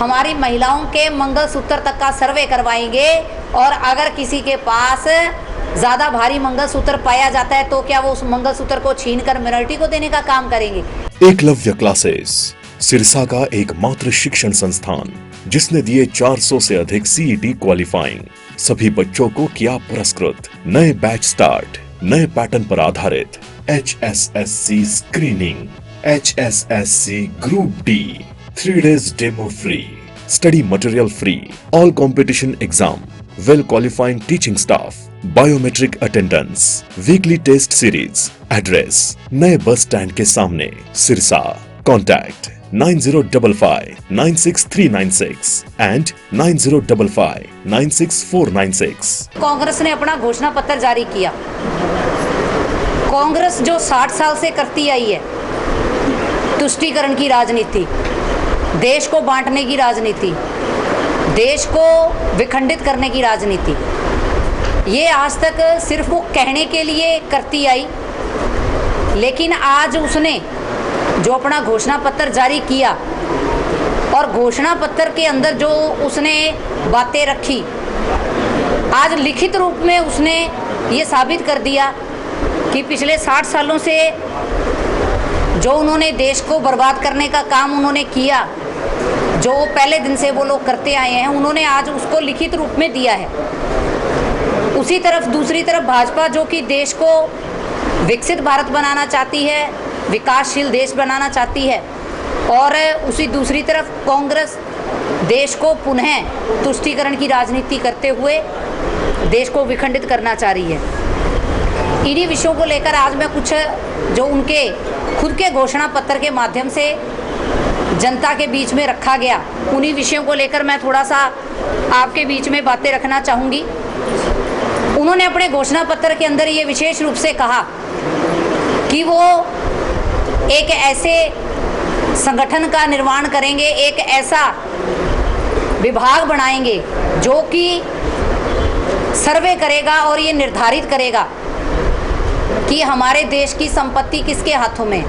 हमारी महिलाओं के मंगलसूत्र तक का सर्वे करवाएंगे और अगर किसी के पास ज़्यादा भारी मंगलसूत्र पाया जाता है तो क्या वो उस मंगलसूत्र को छीनकर मिनोरिटी को देने का काम करेंगे। एकलव्य क्लासेस सिरसा का एकमात्र शिक्षण संस्थान जिसने दिए 400 से अधिक सीईटी क्वालिफाइंग, सभी बच्चों को किया पुरस्कृत। नए बैच स्टार्ट, नए पैटर्न पर आधारित HSSC screening, HSSC group D, 3 days demo free, study material free, all competition exam, well qualifying teaching staff, biometric attendance, weekly test series. Address नए बस स्टैंड के सामने, सिरसा। Contact 9055966396 and 9055966496। कांग्रेस ने अपना घोषणा पत्र जारी किया। कांग्रेस जो 60 साल से करती आई है, तुष्टीकरण की राजनीति, देश को बांटने की राजनीति, देश को विखंडित करने की राजनीति, ये आज तक सिर्फ वो कहने के लिए करती आई। लेकिन आज उसने जो अपना घोषणा पत्र जारी किया और घोषणा पत्र के अंदर जो उसने बातें रखी, आज लिखित रूप में उसने ये साबित कर दिया कि पिछले 60 सालों से जो उन्होंने देश को बर्बाद करने का काम उन्होंने किया, जो पहले दिन से वो लोग करते आए हैं, उन्होंने आज उसको लिखित रूप में दिया है। उसी तरफ दूसरी तरफ भाजपा जो कि देश को विकसित भारत बनाना चाहती है, विकासशील देश बनाना चाहती है, और उसी दूसरी तरफ कांग्रेस देश को पुनः तुष्टीकरण की राजनीति करते हुए देश को विखंडित करना चाह रही है। इन्हीं विषयों को लेकर आज मैं कुछ जो उनके खुद के घोषणा पत्र के माध्यम से जनता के बीच में रखा गया, उन्हीं विषयों को लेकर मैं थोड़ा सा आपके बीच में बातें रखना चाहूँगी। उन्होंने अपने घोषणा पत्र के अंदर ये विशेष रूप से कहा कि वो एक ऐसे संगठन का निर्माण करेंगे, एक ऐसा विभाग बनाएंगे जो कि सर्वे करेगा और ये निर्धारित करेगा कि हमारे देश की संपत्ति किसके हाथों में,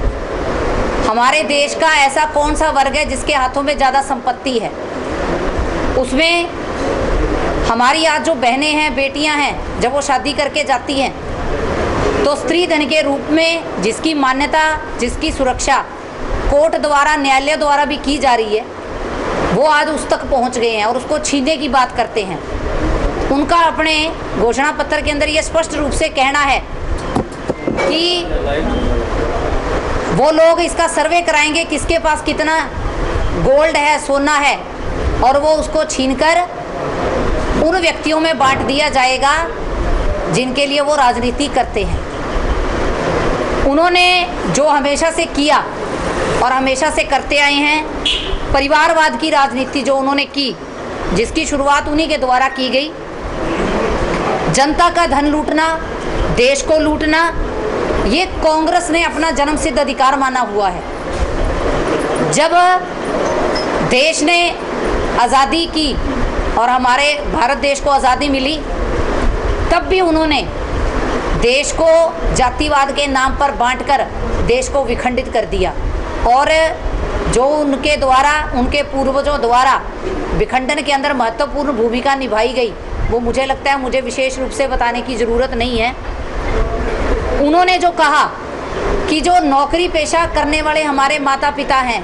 हमारे देश का ऐसा कौन सा वर्ग है जिसके हाथों में ज़्यादा संपत्ति है। उसमें हमारी आज जो बहनें हैं, बेटियां हैं, जब वो शादी करके जाती हैं तो स्त्री धन के रूप में जिसकी मान्यता, जिसकी सुरक्षा कोर्ट द्वारा, न्यायालय द्वारा भी की जा रही है, वो आज उस तक पहुंच गए हैं और उसको छीनने की बात करते हैं। उनका अपने घोषणा पत्र के अंदर ये स्पष्ट रूप से कहना है कि वो लोग इसका सर्वे कराएंगे किसके पास कितना गोल्ड है, सोना है, और वो उसको छीनकर उन व्यक्तियों में बांट दिया जाएगा जिनके लिए वो राजनीति करते हैं। उन्होंने जो हमेशा से किया और हमेशा से करते आए हैं, परिवारवाद की राजनीति जो उन्होंने की, जिसकी शुरुआत उन्हीं के द्वारा की गई, जनता का धन लूटना, देश को लूटना, ये कांग्रेस ने अपना जन्मसिद्ध अधिकार माना हुआ है। जब देश ने आज़ादी की और हमारे भारत देश को आज़ादी मिली, तब भी उन्होंने देश को जातिवाद के नाम पर बांटकर देश को विखंडित कर दिया, और जो उनके द्वारा, उनके पूर्वजों द्वारा विखंडन के अंदर महत्वपूर्ण भूमिका निभाई गई, वो मुझे लगता है मुझे विशेष रूप से बताने की ज़रूरत नहीं है। उन्होंने जो कहा कि जो नौकरी पेशा करने वाले हमारे माता पिता हैं,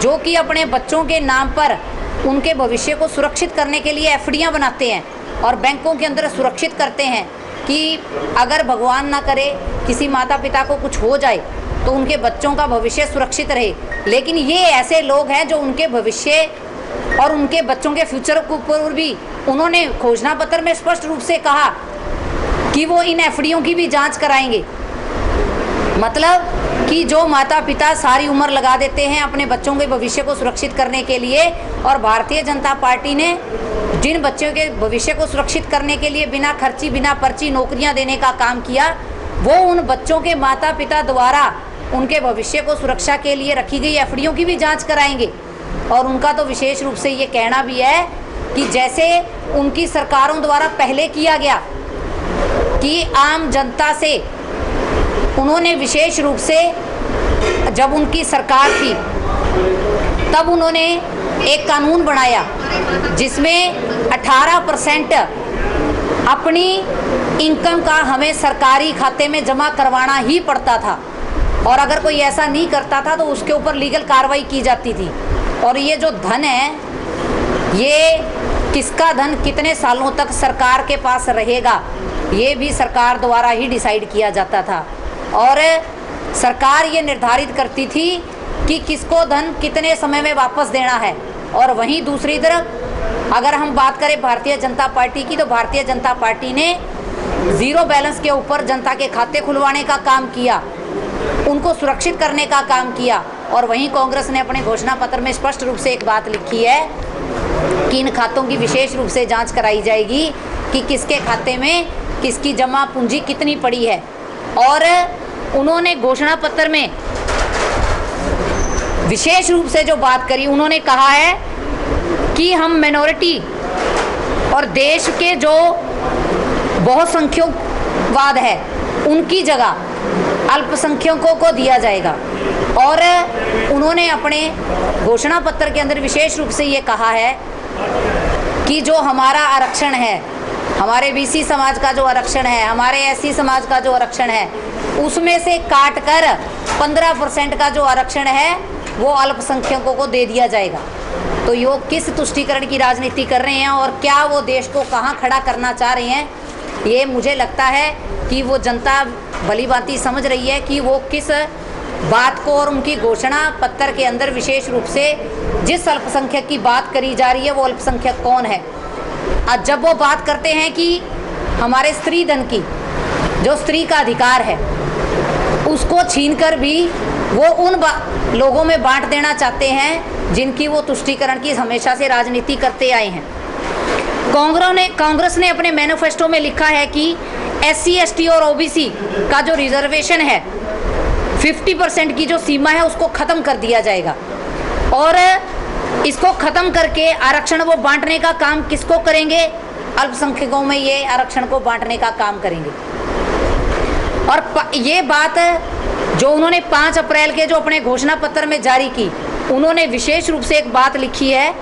जो कि अपने बच्चों के नाम पर उनके भविष्य को सुरक्षित करने के लिए एफडीआं बनाते हैं और बैंकों के अंदर सुरक्षित करते हैं कि अगर भगवान ना करे किसी माता पिता को कुछ हो जाए तो उनके बच्चों का भविष्य सुरक्षित रहे। लेकिन ये ऐसे लोग हैं जो उनके भविष्य और उनके बच्चों के फ्यूचर के ऊपर भी उन्होंने घोषणा पत्र में स्पष्ट रूप से कहा कि वो इन एफडीओं की भी जांच कराएंगे। मतलब कि जो माता पिता सारी उम्र लगा देते हैं अपने बच्चों के भविष्य को सुरक्षित करने के लिए, और भारतीय जनता पार्टी ने जिन बच्चों के भविष्य को सुरक्षित करने के लिए बिना खर्ची, बिना पर्ची नौकरियां देने का काम किया, वो उन बच्चों के माता पिता द्वारा उनके भविष्य को सुरक्षा के लिए रखी गई एफडीओं की भी जाँच कराएंगे। और उनका तो विशेष रूप से ये कहना भी है कि जैसे उनकी सरकारों द्वारा पहले किया गया कि आम जनता से उन्होंने विशेष रूप से, जब उनकी सरकार थी तब उन्होंने एक कानून बनाया जिसमें 18% अपनी इनकम का हमें सरकारी खाते में जमा करवाना ही पड़ता था, और अगर कोई ऐसा नहीं करता था तो उसके ऊपर लीगल कार्रवाई की जाती थी। और ये जो धन है, ये किसका धन कितने सालों तक सरकार के पास रहेगा, ये भी सरकार द्वारा ही डिसाइड किया जाता था। और सरकार ये निर्धारित करती थी कि किसको धन कितने समय में वापस देना है। और वहीं दूसरी तरफ अगर हम बात करें भारतीय जनता पार्टी की, तो भारतीय जनता पार्टी ने ज़ीरो बैलेंस के ऊपर जनता के खाते खुलवाने का काम किया, उनको सुरक्षित करने का काम किया। और वहीं कांग्रेस ने अपने घोषणा पत्र में स्पष्ट रूप से एक बात लिखी है कि इन खातों की विशेष रूप से जांच कराई जाएगी कि किसके खाते में किसकी जमा पूंजी कितनी पड़ी है। और उन्होंने घोषणा पत्र में विशेष रूप से जो बात करी, उन्होंने कहा है कि हम मिनॉरिटी और देश के जो बहुसंख्यकवाद है उनकी जगह अल्पसंख्यकों को दिया जाएगा। और उन्होंने अपने घोषणा पत्र के अंदर विशेष रूप से ये कहा है कि जो हमारा आरक्षण है, हमारे बीसी समाज का जो आरक्षण है, हमारे एससी समाज का जो आरक्षण है, उसमें से काट कर 15% का जो आरक्षण है वो अल्पसंख्यकों को दे दिया जाएगा। तो ये किस तुष्टीकरण की राजनीति कर रहे हैं और क्या वो देश को कहाँ खड़ा करना चाह रहे हैं, ये मुझे लगता है कि वो जनता भली भांति समझ रही है कि वो किस बात को, और उनकी घोषणा पत्र के अंदर विशेष रूप से जिस अल्पसंख्यक की बात करी जा रही है वो अल्पसंख्यक कौन है। आज जब वो बात करते हैं कि हमारे स्त्री धन की, जो स्त्री का अधिकार है, उसको छीनकर भी वो उन लोगों में बांट देना चाहते हैं जिनकी वो तुष्टीकरण की हमेशा से राजनीति करते आए हैं। कांग्रेस ने अपने मैनिफेस्टो में लिखा है कि SC ST और OBC का जो रिजर्वेशन है 50% की जो सीमा है उसको ख़त्म कर दिया जाएगा। और इसको ख़त्म करके आरक्षण वो बांटने का काम किसको करेंगे, अल्पसंख्यकों में ये आरक्षण को बांटने का काम करेंगे। और ये बात जो उन्होंने 5 अप्रैल के जो अपने घोषणा पत्र में जारी की, उन्होंने विशेष रूप से एक बात लिखी है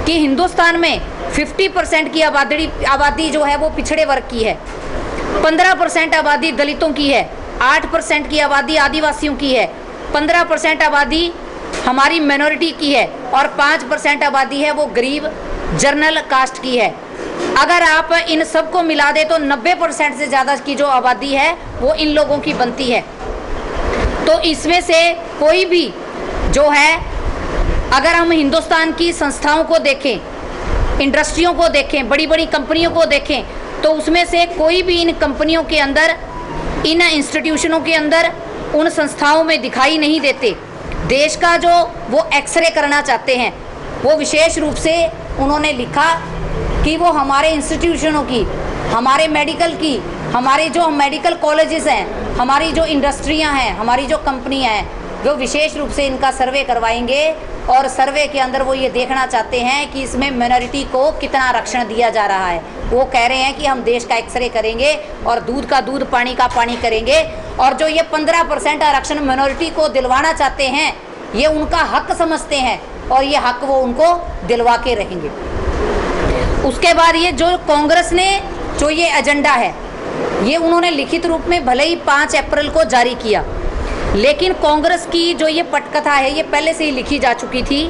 कि हिंदुस्तान में 50% की आबादी जो है वो पिछड़े वर्ग की है, 15% आबादी दलितों की है, 8% की आबादी आदिवासियों की है, 15% आबादी हमारी माइनॉरिटी की है और 5% आबादी है वो गरीब जनरल कास्ट की है। अगर आप इन सबको मिला दे तो 90% से ज़्यादा की जो आबादी है वो इन लोगों की बनती है। तो इसमें से कोई भी जो है, अगर हम हिंदुस्तान की संस्थाओं को देखें, इंडस्ट्रियों को देखें, बड़ी बड़ी कंपनियों को देखें, तो उसमें से कोई भी इन कंपनियों के अंदर, इन इंस्टीट्यूशनों के अंदर, उन संस्थाओं में दिखाई नहीं देते। देश का जो वो एक्सरे करना चाहते हैं, वो विशेष रूप से उन्होंने लिखा कि वो हमारे इंस्टीट्यूशनों की, हमारे मेडिकल की, हमारे जो मेडिकल कॉलेजेस हैं, हमारी जो इंडस्ट्रियां हैं, हमारी जो कंपनियां हैं, वो विशेष रूप से इनका सर्वे करवाएंगे। और सर्वे के अंदर वो ये देखना चाहते हैं कि इसमें माइनॉरिटी को कितना आरक्षण दिया जा रहा है। वो कह रहे हैं कि हम देश का एक्सरे करेंगे और दूध का दूध, पानी का पानी करेंगे। और जो ये 15% आरक्षण माइनॉरिटी को दिलवाना चाहते हैं, ये उनका हक समझते हैं और ये हक वो उनको दिलवा के रहेंगे। उसके बाद ये जो कांग्रेस ने जो ये एजेंडा है, ये उन्होंने लिखित रूप में भले ही 5 अप्रैल को जारी किया, लेकिन कांग्रेस की जो ये पटकथा है ये पहले से ही लिखी जा चुकी थी।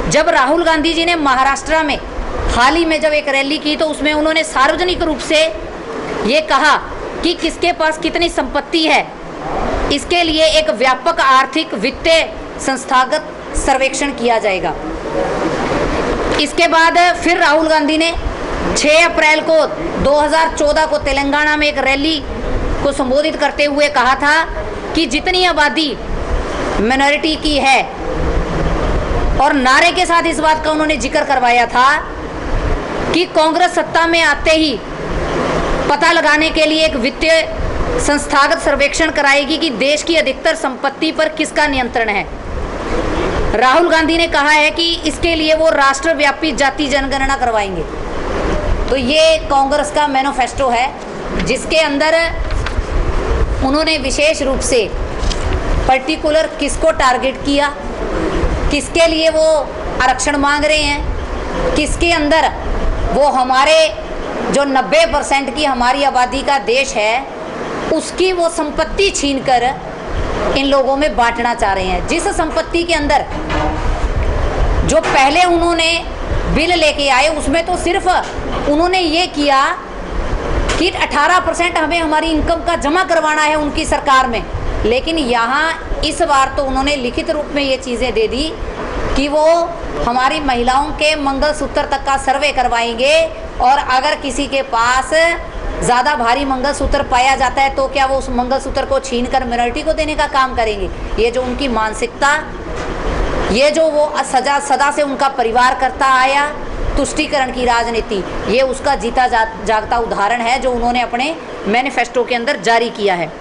जब राहुल गांधी जी ने महाराष्ट्र में हाल ही में जब एक रैली की, तो उसमें उन्होंने सार्वजनिक रूप से ये कहा कि किसके पास कितनी संपत्ति है, इसके लिए एक व्यापक आर्थिक वित्तीय संस्थागत सर्वेक्षण किया जाएगा। इसके बाद फिर राहुल गांधी ने 6 अप्रैल को 2014 को तेलंगाना में एक रैली को संबोधित करते हुए कहा था कि जितनी आबादी माइनॉरिटी की है, और नारे के साथ इस बात का उन्होंने जिक्र करवाया था कि कांग्रेस सत्ता में आते ही पता लगाने के लिए एक वित्तीय संस्थागत सर्वेक्षण कराएगी कि देश की अधिकतर संपत्ति पर किसका नियंत्रण है। राहुल गांधी ने कहा है कि इसके लिए वो राष्ट्रव्यापी जाति जनगणना करवाएंगे। तो ये कांग्रेस का मैनिफेस्टो है, जिसके अंदर उन्होंने विशेष रूप से पर्टिकुलर किसको टारगेट किया, किसके लिए वो आरक्षण मांग रहे हैं, किसके अंदर वो हमारे जो 90% की हमारी आबादी का देश है उसकी वो संपत्ति छीनकर इन लोगों में बांटना चाह रहे हैं। जिस संपत्ति के अंदर जो पहले उन्होंने बिल लेके आए उसमें तो सिर्फ उन्होंने ये किया कि 18% हमें हमारी इनकम का जमा करवाना है उनकी सरकार में, लेकिन यहाँ इस बार तो उन्होंने लिखित रूप में ये चीज़ें दे दी कि वो हमारी महिलाओं के मंगलसूत्र तक का सर्वे करवाएंगे और अगर किसी के पास ज़्यादा भारी मंगलसूत्र पाया जाता है तो क्या वो उस मंगलसूत्र को छीनकर मिनोरिटी को देने का काम करेंगे। ये जो उनकी मानसिकता, ये जो वो सदा से उनका परिवार करता आया तुष्टीकरण की राजनीति, ये उसका जीता जागता उदाहरण है जो उन्होंने अपने मैनिफेस्टो के अंदर जारी किया है।